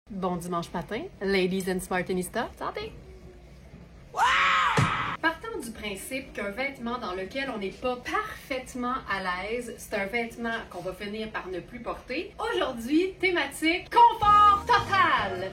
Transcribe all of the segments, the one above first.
Bon dimanche matin, ladies and smartinistas, santé! Partons du principe qu'un vêtement dans lequel on n'est pas parfaitement à l'aise, c'est un vêtement qu'on va finir par ne plus porter. Aujourd'hui, thématique confort total!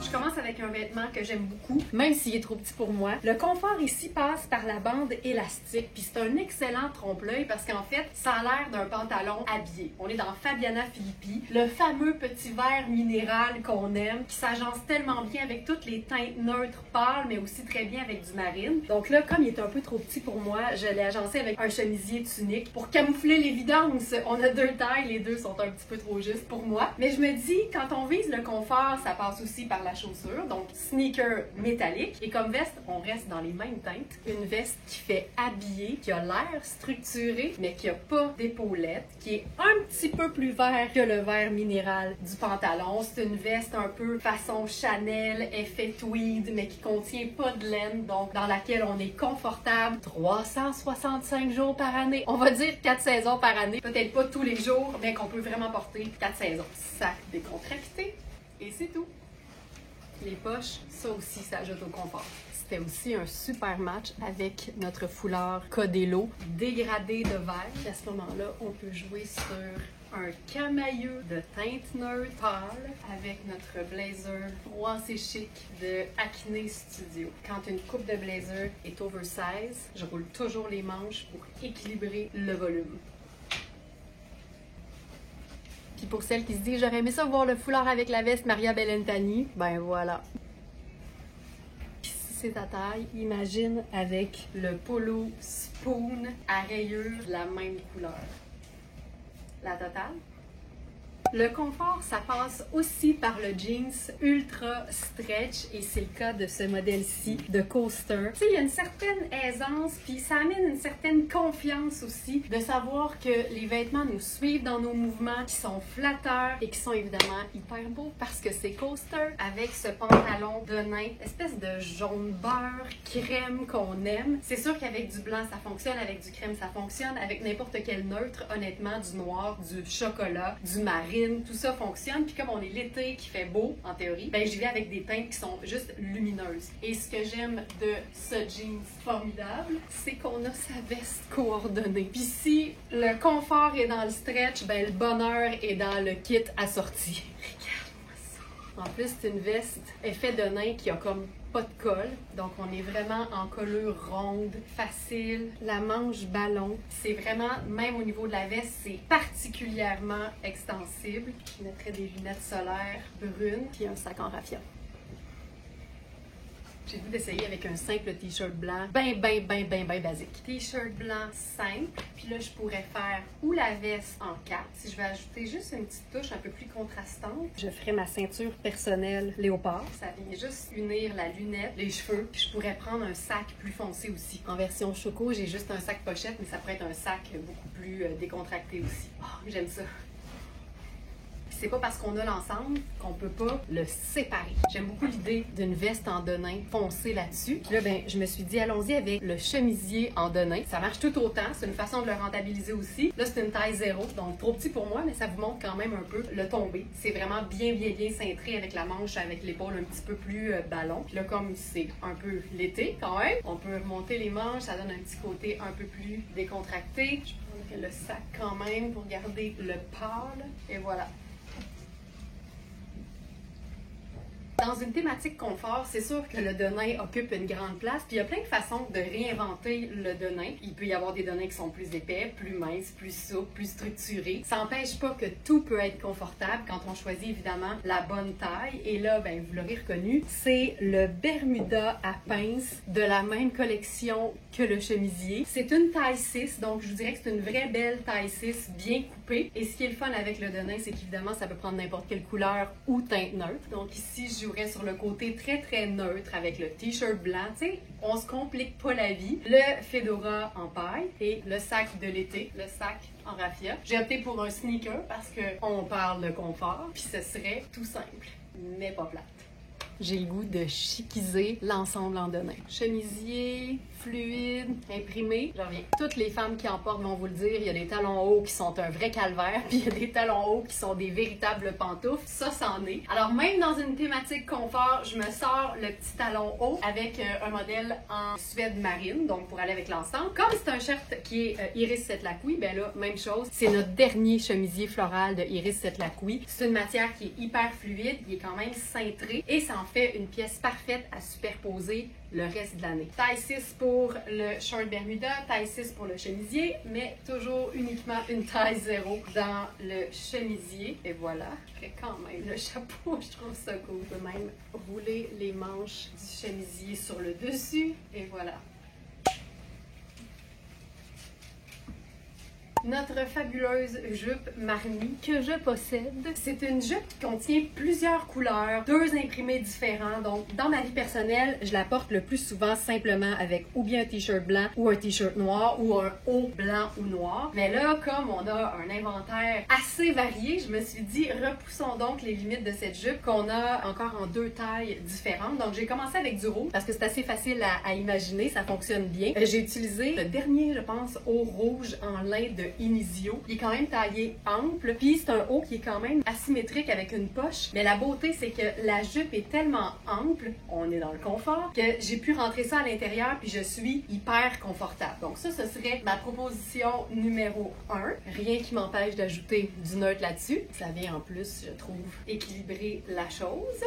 Je commence avec un vêtement que j'aime beaucoup, même s'il est trop petit pour moi. Le confort ici passe par la bande élastique, puis c'est un excellent trompe-l'œil parce qu'en fait, ça a l'air d'un pantalon habillé. On est dans Fabiana Filippi, le fameux petit vert minéral qu'on aime, qui s'agence tellement bien avec toutes les teintes neutres pâles, mais aussi très bien avec du marine. Donc là, comme il est un peu trop petit pour moi, je l'ai agencé avec un chemisier tunique pour camoufler l'évidence. On a deux tailles, les deux sont un petit peu trop justes pour moi. Mais je me dis, quand on vise le confort, ça passe aussi par la chaussure, donc sneaker métallique. Et comme veste, on reste dans les mêmes teintes. Une veste qui fait habiller, qui a l'air structurée, mais qui a pas d'épaulette, qui est un petit peu plus vert que le vert minéral du pantalon. C'est une veste un peu façon Chanel, effet tweed, mais qui contient pas de laine, donc dans laquelle on est confortable 365 jours par année. On va dire 4 saisons par année. Peut-être pas tous les jours, mais qu'on peut vraiment porter 4 saisons. Sac décontracté, et c'est tout. Les poches, ça aussi, ça ajoute au confort. C'était aussi un super match avec notre foulard Codelo dégradé de vert. À ce moment-là, on peut jouer sur un camailleux de teinte neutre pâle avec notre blazer froid assez chic de Acne Studio. Quand une coupe de blazer est oversize, je roule toujours les manches pour équilibrer le volume. Puis pour celles qui se disent « J'aurais aimé ça voir le foulard avec la veste Maria Bellentani », ben voilà. Puis si c'est ta taille, imagine avec le polo spoon à rayures de la même couleur. La totale? Le confort, ça passe aussi par le jeans ultra stretch et c'est le cas de ce modèle-ci de Coaster. Tu sais, il y a une certaine aisance puis ça amène une certaine confiance aussi de savoir que les vêtements nous suivent dans nos mouvements, qui sont flatteurs et qui sont évidemment hyper beaux parce que c'est Coaster avec ce pantalon de nain, espèce de jaune beurre crème qu'on aime. C'est sûr qu'avec du blanc ça fonctionne, avec du crème ça fonctionne, avec n'importe quel neutre, honnêtement, du noir, du chocolat, du marine, tout ça fonctionne. Puis comme on est l'été qui fait beau, en théorie, ben j'y vais avec des teintes qui sont juste lumineuses. Et ce que j'aime de ce jeans formidable, c'est qu'on a sa veste coordonnée. Puis si le confort est dans le stretch, ben le bonheur est dans le kit assorti. Regarde-moi ça! En plus, c'est une veste effet de nain qui a comme pas de col, donc on est vraiment en colure ronde, facile, la manche ballon. C'est vraiment, même au niveau de la veste, c'est particulièrement extensible. Je mettrais des lunettes solaires brunes puis un sac en raffia. J'ai le goût d'essayer avec un simple t-shirt blanc, ben basique. T-shirt blanc simple, puis là je pourrais faire ou la veste en 4. Si je vais ajouter juste une petite touche un peu plus contrastante, je ferai ma ceinture personnelle léopard. Ça vient juste unir la lunette, les cheveux, puis je pourrais prendre un sac plus foncé aussi. En version choco, j'ai juste un sac pochette, mais ça pourrait être un sac beaucoup plus décontracté aussi. Oh, j'aime ça! C'est pas parce qu'on a l'ensemble qu'on peut pas le séparer. J'aime beaucoup l'idée d'une veste en denim foncé là-dessus. Là, ben, je me suis dit, allons-y avec le chemisier en denim. Ça marche tout autant. C'est une façon de le rentabiliser aussi. Là, c'est une taille 0, donc trop petit pour moi, mais ça vous montre quand même un peu le tombé. C'est vraiment bien cintré avec la manche, avec l'épaule un petit peu plus ballon. Puis là, comme c'est un peu l'été quand même, on peut remonter les manches. Ça donne un petit côté un peu plus décontracté. Je prendrai le sac quand même pour garder le pâle. Et voilà. Dans une thématique confort, c'est sûr que le denim occupe une grande place, puis il y a plein de façons de réinventer le denim. Il peut y avoir des denins qui sont plus épais, plus minces, plus souples, plus structurés. Ça n'empêche pas que tout peut être confortable quand on choisit évidemment la bonne taille. Et là, ben, vous l'aurez reconnu, c'est le Bermuda à pince de la même collection que le chemisier. C'est une taille 6, donc je vous dirais que c'est une vraie belle taille 6, bien coupée. Et ce qui est le fun avec le denim, c'est qu'évidemment, ça peut prendre n'importe quelle couleur ou teinte neutre. Donc ici, je jouerais sur le côté très neutre avec le t-shirt blanc. Tu sais, on se complique pas la vie. Le fedora en paille et le sac de l'été, le sac en raffia. J'ai opté pour un sneaker parce qu'on parle de confort, puis ce serait tout simple, mais pas plate. j'ai le goût de chiquiser l'ensemble en donnant. Chemisier, fluide, imprimé. J'en reviens. Toutes les femmes qui en portent vont vous le dire, il y a des talons hauts qui sont un vrai calvaire, puis il y a des talons hauts qui sont des véritables pantoufles. Ça, c'en est. Alors même dans une thématique confort, je me sors le petit talon haut avec un modèle en suède marine, donc pour aller avec l'ensemble. Comme c'est un shirt qui est Iris Setlaqui, ben là, même chose. C'est notre dernier chemisier floral de Iris Setlaqui. C'est une matière qui est hyper fluide, qui est quand même cintrée et ça en fait une pièce parfaite à superposer le reste de l'année. Taille 6 pour le short Bermuda, taille 6 pour le chemisier, mais toujours uniquement une taille 0 dans le chemisier. Et voilà, je fais quand même le chapeau, je trouve ça cool. Je peux même rouler les manches du chemisier sur le dessus, et voilà. Notre fabuleuse jupe Marni que je possède. C'est une jupe qui contient plusieurs couleurs, 2 imprimés différents. Donc, dans ma vie personnelle, je la porte le plus souvent simplement avec ou bien un t-shirt blanc ou un t-shirt noir ou un haut blanc ou noir. Mais là, comme on a un inventaire assez varié, je me suis dit, repoussons donc les limites de cette jupe qu'on a encore en 2 tailles différentes. Donc, j'ai commencé avec du rouge parce que c'est assez facile à imaginer, ça fonctionne bien. J'ai utilisé le dernier, je pense, haut rouge en lin de Inizio. Il est quand même taillé ample, puis c'est un haut qui est quand même asymétrique avec une poche. Mais la beauté, c'est que la jupe est tellement ample, on est dans le confort, que j'ai pu rentrer ça à l'intérieur, puis je suis hyper confortable. Donc ça, ce serait ma proposition numéro 1. Rien qui m'empêche d'ajouter du neutre là-dessus. Ça vient en plus, je trouve, équilibrer la chose.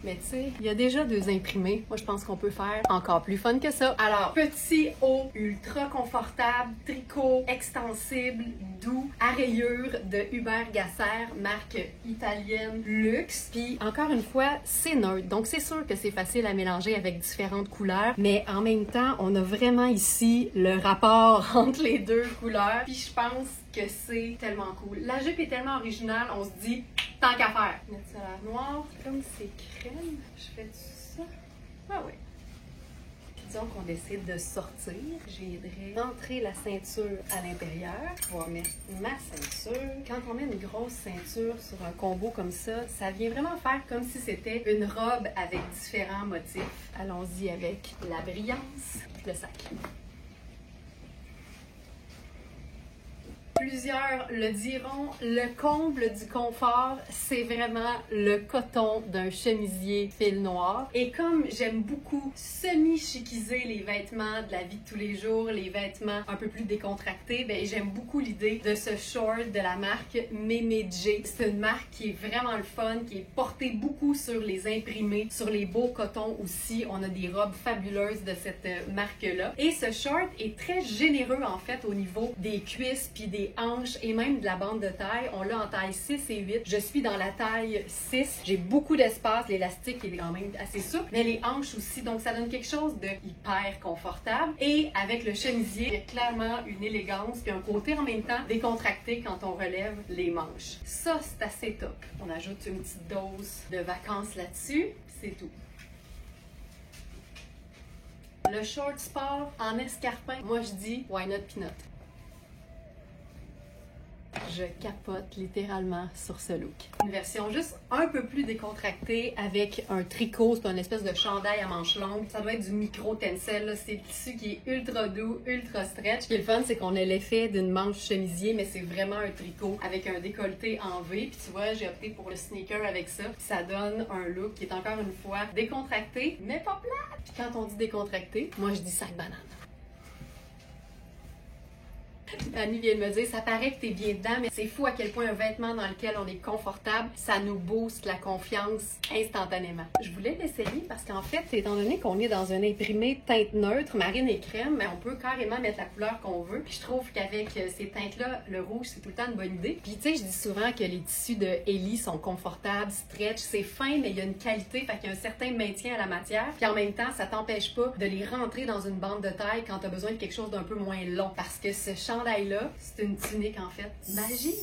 Mais tu sais, il y a déjà 2 imprimés. Moi, je pense qu'on peut faire encore plus fun que ça. Alors, petit haut ultra confortable, tricot extensible, doux, à rayures de Hubert Gasser, marque italienne luxe. Puis, encore une fois, c'est neutre. Donc, c'est sûr que c'est facile à mélanger avec différentes couleurs. Mais en même temps, on a vraiment ici le rapport entre les 2 couleurs. Puis, je pense que c'est tellement cool. La jupe est tellement originale, on se dit, tant qu'à faire. Mettre ça à l'air noir, comme c'est crème, je fais tout ça. Ah oui. Disons qu'on décide de sortir. J'aiderais d'entrer la ceinture à l'intérieur. On va mettre ma ceinture. Quand on met une grosse ceinture sur un combo comme ça vient vraiment faire comme si c'était une robe avec différents motifs. Allons-y avec la brillance, le sac. Plusieurs le diront, le comble du confort, c'est vraiment le coton d'un chemisier fil noir. Et comme j'aime beaucoup semi-chiquiser les vêtements de la vie de tous les jours, les vêtements un peu plus décontractés, ben j'aime beaucoup l'idée de ce short de la marque Memedje. C'est une marque qui est vraiment le fun, qui est portée beaucoup sur les imprimés, sur les beaux cotons aussi. On a des robes fabuleuses de cette marque-là. Et ce short est très généreux en fait au niveau des cuisses puis des hanches et même de la bande de taille. On l'a en taille 6 et 8. Je suis dans la taille 6. J'ai beaucoup d'espace. L'élastique est quand même assez souple, mais les hanches aussi. Donc, ça donne quelque chose de hyper confortable. Et avec le chemisier, il y a clairement une élégance puis un côté en même temps décontracté quand on relève les manches. Ça, c'est assez top. On ajoute une petite dose de vacances là-dessus. C'est tout. Le short sport en escarpin, moi je dis why not peanut. Je capote littéralement sur ce look. Une version juste un peu plus décontractée avec un tricot, c'est une espèce de chandail à manches longues. Ça doit être du micro tencel, c'est le tissu qui est ultra doux, ultra stretch. Ce qui est le fun, c'est qu'on a l'effet d'une manche chemisier, mais c'est vraiment un tricot avec un décolleté en V. Puis tu vois, j'ai opté pour le sneaker avec ça. Ça donne un look qui est encore une fois décontracté, mais pas plat. Puis quand on dit décontracté, moi je dis sac banane. Annie vient de me dire, ça paraît que t'es bien dedans, mais c'est fou à quel point un vêtement dans lequel on est confortable, ça nous booste la confiance instantanément. Je voulais l'essayer parce qu'en fait, étant donné qu'on est dans un imprimé teinte neutre, marine et crème, mais on peut carrément mettre la couleur qu'on veut. Puis je trouve qu'avec ces teintes-là, le rouge, c'est tout le temps une bonne idée. Puis tu sais, je dis souvent que les tissus de Ellie sont confortables, stretch, c'est fin, mais il y a une qualité, fait qu'il y a un certain maintien à la matière. Puis en même temps, ça t'empêche pas de les rentrer dans une bande de taille quand t'as besoin de quelque chose d'un peu moins long. Parce que ce chandail chandail-là, c'est une tunique en fait. Magie!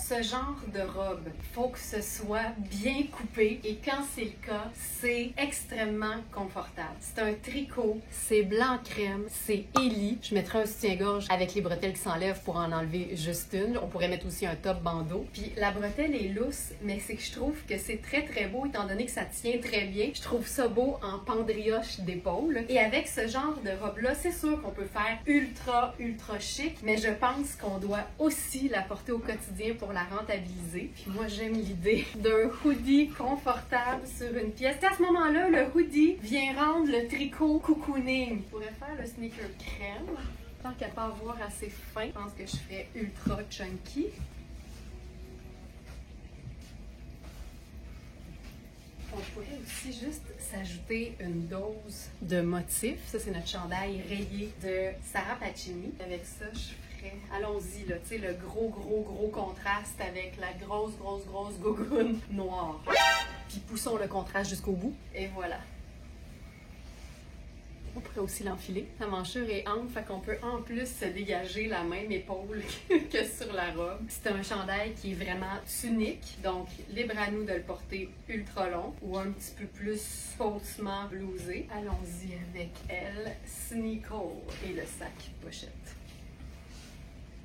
Ce genre de robe, faut que ce soit bien coupé et quand c'est le cas, c'est extrêmement confortable. C'est un tricot, c'est blanc crème, c'est Ellie. Je mettrai un soutien-gorge avec les bretelles qui s'enlèvent pour en enlever juste une. On pourrait mettre aussi un top bandeau. Puis la bretelle est lousse, mais c'est que je trouve que c'est très beau étant donné que ça tient très bien. Je trouve ça beau en pendrioche d'épaule. Et avec ce genre de robe-là, c'est sûr qu'on peut faire ultra chic, mais je pense qu'on doit aussi la porter au quotidien pour la rentabiliser. Puis moi, j'aime l'idée d'un hoodie confortable sur une pièce. À ce moment-là, le hoodie vient rendre le tricot cocooning. Je pourrais faire le sneaker crème. Tant qu'à pas avoir assez fin, je pense que je ferais ultra chunky. On pourrait aussi juste s'ajouter une dose de motifs. Ça, c'est notre chandail rayé de Sarah Pacini. Avec ça, je ferais, allons-y, là, tu sais, le gros contraste avec la grosse gougoune noire. Puis poussons le contraste jusqu'au bout. Et voilà. On pourrait aussi l'enfiler. La manchure est ample, fait qu'on peut en plus se dégager la même épaule que sur la robe. C'est un chandail qui est vraiment unique, donc libre à nous de le porter ultra long ou un petit peu plus faussement blousé. Allons-y avec elle, Sneako et le sac pochette.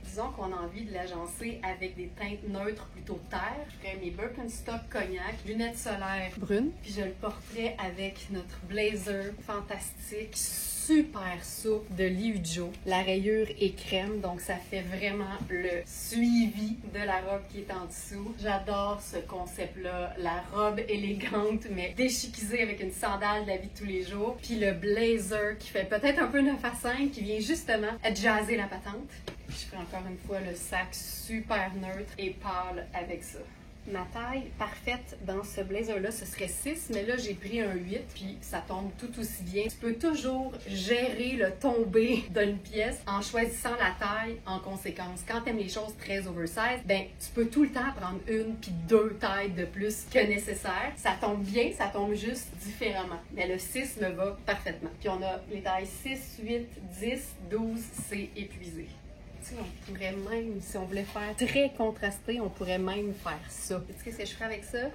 Disons qu'on a envie de l'agencer avec des teintes neutres plutôt terre. Je ferais mes Birkenstock cognac, lunettes solaires brunes, puis je le porterais avec notre blazer fantastique, super souple de Liu Jo. La rayure est crème, donc ça fait vraiment le suivi de la robe qui est en dessous. J'adore ce concept-là, la robe élégante, mais déchiquisée avec une sandale de la vie de tous les jours, puis le blazer qui fait peut-être un peu 9 à 5, qui vient justement jazzer la patente. Je ferai encore une fois le sac super neutre et pâle avec ça. Ma taille parfaite dans ce blazer-là, ce serait 6, mais là, j'ai pris un 8, puis ça tombe tout aussi bien. Tu peux toujours gérer le tombé d'une pièce en choisissant la taille en conséquence. Quand tu aimes les choses très oversize, ben tu peux tout le temps prendre une puis 2 tailles de plus que nécessaire. Ça tombe bien, ça tombe juste différemment. Mais le 6 me va parfaitement. Puis on a les tailles 6, 8, 10, 12, c'est épuisé. On pourrait même, si on voulait faire très contrasté, on pourrait même faire ça. Tu sais qu'est-ce que je ferais avec ça?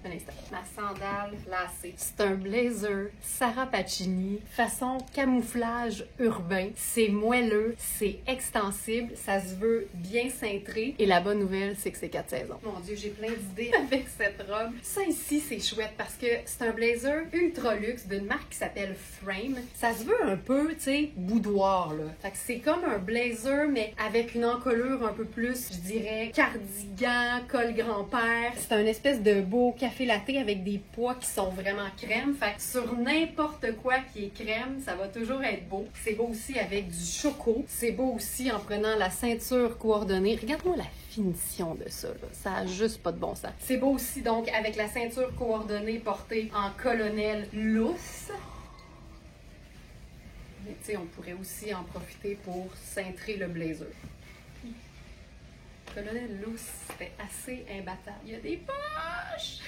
Un instant. Ma sandale lacée. C'est un blazer Sarah Pacini, façon camouflage urbain. C'est moelleux, c'est extensible, ça se veut bien cintré. Et la bonne nouvelle, c'est que c'est 4 saisons. Mon Dieu, j'ai plein d'idées avec cette robe. Ça ici, c'est chouette parce que c'est un blazer ultra luxe d'une marque qui s'appelle Frame. Ça se veut un peu, tu sais, boudoir, là. Fait que c'est comme un blazer, mais avec une encolure un peu plus, je dirais, cardigan, col grand-père. C'est un espèce de beau café latte avec des pois qui sont vraiment crème. Fait que sur n'importe quoi qui est crème, ça va toujours être beau. C'est beau aussi avec du choco. C'est beau aussi en prenant la ceinture coordonnée. Regarde-moi la finition de ça, là. Ça a juste pas de bon sens. C'est beau aussi donc avec la ceinture coordonnée portée en colonel lousse. Mais tu sais, on pourrait aussi en profiter pour cintrer le blazer. Colonel lousse, c'était assez imbattable. Il y a des poches!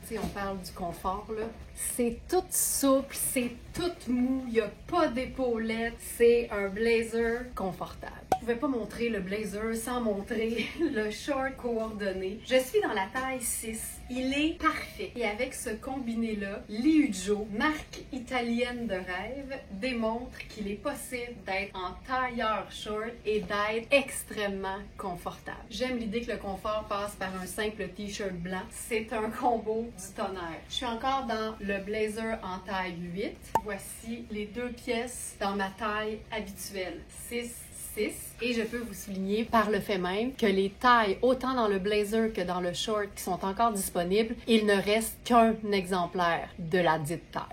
Tu sais, on parle du confort, là. C'est tout souple, c'est tout mou, il n'y a pas d'épaulettes. C'est un blazer confortable. Je pouvais pas montrer le blazer sans montrer le short coordonné. Je suis dans la taille 6. Il est parfait. Et avec ce combiné-là, Liu Jo, marque italienne de rêve, démontre qu'il est possible d'être en tailleur short et d'être extrêmement confortable. J'aime l'idée que le confort passe par un simple t-shirt blanc. C'est un combo du tonnerre. Je suis encore dans le blazer en taille 8. Voici les 2 pièces dans ma taille habituelle. 6, 6. Et je peux vous souligner par le fait même que les tailles, autant dans le blazer que dans le short, qui sont encore disponibles, il ne reste qu'un exemplaire de la dite taille.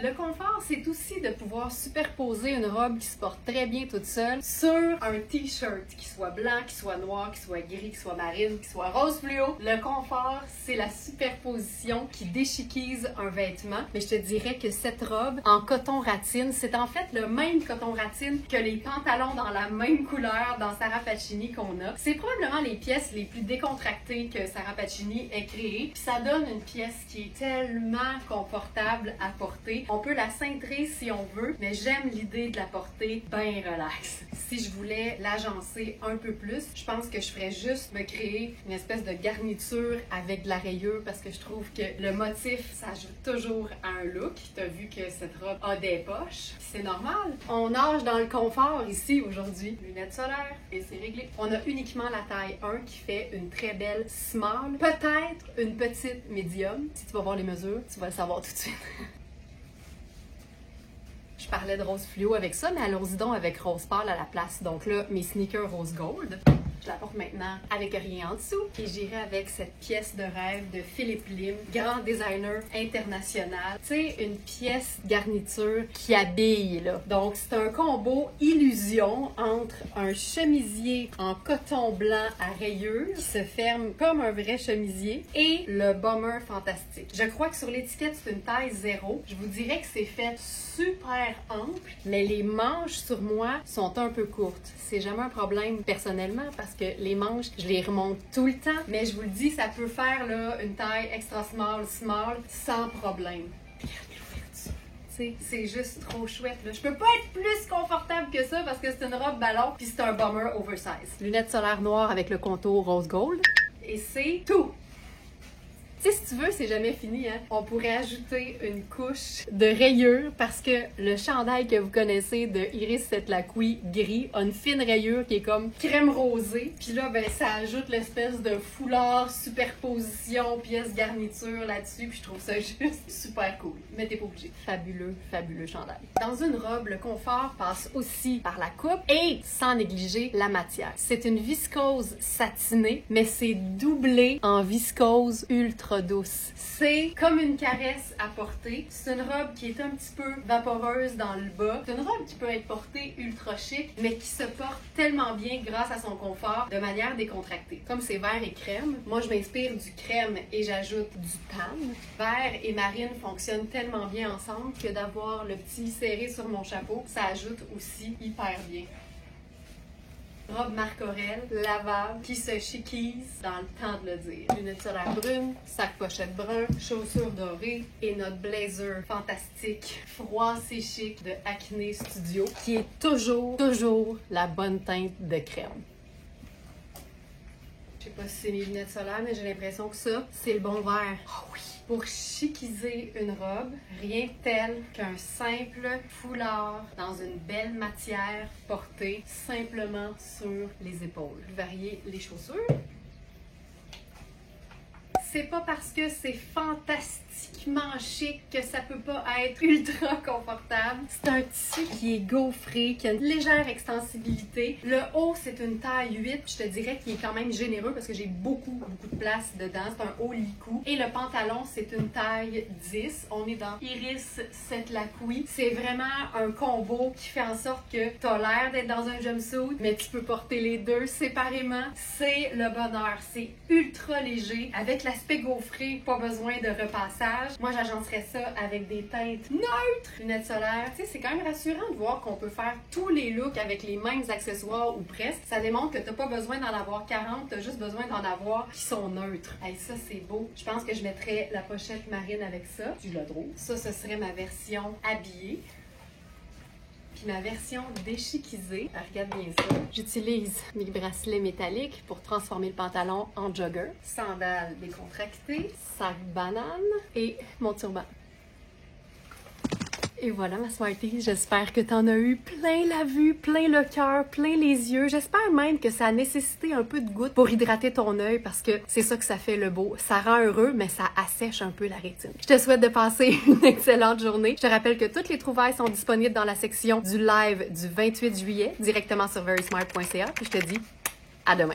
Le confort, c'est aussi de pouvoir superposer une robe qui se porte très bien toute seule sur un t-shirt, qui soit blanc, qui soit noir, qui soit gris, qui soit marine, qui soit rose fluo. Le confort, c'est la superposition qui déchiquise un vêtement. Mais je te dirais que cette robe en coton ratine, c'est en fait le même coton ratine que les pantalons dans la même couleur dans Sarah Pacini qu'on a. C'est probablement les pièces les plus décontractées que Sarah Pacini ait créées. Puis ça donne une pièce qui est tellement confortable à porter. On peut la cintrer si on veut, mais j'aime l'idée de la porter bien relax. Si je voulais l'agencer un peu plus, je pense que je ferais juste me créer une espèce de garniture avec de la rayure parce que je trouve que le motif, ça ajoute toujours à un look. Tu as vu que cette robe a des poches. C'est normal. On nage dans le confort ici aujourd'hui. Lunettes solaires et c'est réglé. On a uniquement la taille 1 qui fait une très belle small. Peut-être une petite medium. Si tu vas voir les mesures, tu vas le savoir tout de suite. Je parlais de rose fluo avec ça, mais allons-y donc avec rose pâle à la place. Donc là, mes sneakers rose gold. Je la porte maintenant avec rien en dessous. Et j'irai avec cette pièce de rêve de Philippe Lim, grand designer international. Tu sais, une pièce garniture qui habille, là. Donc, c'est un combo illusion entre un chemisier en coton blanc à rayures qui se ferme comme un vrai chemisier et le bomber fantastique. Je crois que sur l'étiquette, c'est une taille 0. Je vous dirais que c'est fait super ample, mais les manches sur moi sont un peu courtes. C'est jamais un problème personnellement parce que les manches, je les remonte tout le temps, mais je vous le dis, ça peut faire là, une taille extra small, small, sans problème. Regarde l'ouverture. C'est juste trop chouette. Là. Je peux pas être plus confortable que ça parce que c'est une robe ballon puis c'est un bomber oversize. Lunettes solaires noires avec le contour rose gold. Et c'est tout! Tu sais, si tu veux, c'est jamais fini, hein? On pourrait ajouter une couche de rayures parce que le chandail que vous connaissez de Iris Setlaqui gris a une fine rayure qui est comme crème rosée. Puis là, ben, ça ajoute l'espèce de foulard, superposition, pièce garniture là-dessus. Puis je trouve ça juste super cool. Mais t'es pas obligé. Fabuleux, fabuleux chandail. Dans une robe, le confort passe aussi par la coupe et sans négliger la matière. C'est une viscose satinée, mais c'est doublé en viscose ultra douce. C'est comme une caresse à porter. C'est une robe qui est un petit peu vaporeuse dans le bas. C'est une robe qui peut être portée ultra chic, mais qui se porte tellement bien grâce à son confort de manière décontractée. Comme c'est vert et crème, moi je m'inspire du crème et j'ajoute du tan. Vert et marine fonctionnent tellement bien ensemble que d'avoir le petit serré sur mon chapeau, ça ajoute aussi hyper bien. Robe Marc Aurèle, lavable, qui se chiquise dans le temps de le dire. Lunettes solaires brunes, sac pochette brun, chaussures dorées et notre blazer fantastique, froid c'est chic de Acne Studio, qui est toujours la bonne teinte de crème. Je sais pas si c'est mes lunettes solaires, mais j'ai l'impression que ça, c'est le bon vert. Oh oui! Pour chiquiser une robe, rien de tel qu'un simple foulard dans une belle matière porté simplement sur les épaules. Varier les chaussures. C'est pas parce que c'est fantastiquement chic que ça peut pas être ultra confortable. C'est un tissu qui est gaufré, qui a une légère extensibilité. Le haut, c'est une taille 8. Je te dirais qu'il est quand même généreux parce que j'ai beaucoup de place dedans. C'est un haut licou. Et le pantalon, c'est une taille 10. On est dans Iris Setlaqui. C'est vraiment un combo qui fait en sorte que t'as l'air d'être dans un jumpsuit, mais tu peux porter les deux séparément. C'est le bonheur. C'est ultra léger. Avec l'aspect gaufré, pas besoin de repassage. Moi, j'agencerais ça avec des teintes neutres. Lunettes solaires. Tu sais, c'est quand même rassurant de voir qu'on peut faire tous les looks avec les mêmes accessoires ou presque. Ça démontre que t'as pas besoin d'en avoir 40, t'as juste besoin d'en avoir qui sont neutres. Hey, ça, c'est beau. Je pense que je mettrais la pochette marine avec ça. Du ladro. Ça, ce serait ma version habillée. Puis ma version déchiquisée, regarde bien ça. J'utilise mes bracelets métalliques pour transformer le pantalon en jogger. Sandales décontractées, sac banane et mon turban. Et voilà ma Smartie, j'espère que t'en as eu plein la vue, plein le cœur, plein les yeux. J'espère même que ça a nécessité un peu de goutte pour hydrater ton œil parce que c'est ça que ça fait le beau. Ça rend heureux, mais ça assèche un peu la rétine. Je te souhaite de passer une excellente journée. Je te rappelle que toutes les trouvailles sont disponibles dans la section du live du 28 juillet, directement sur verysmart.ca. Et je te dis à demain.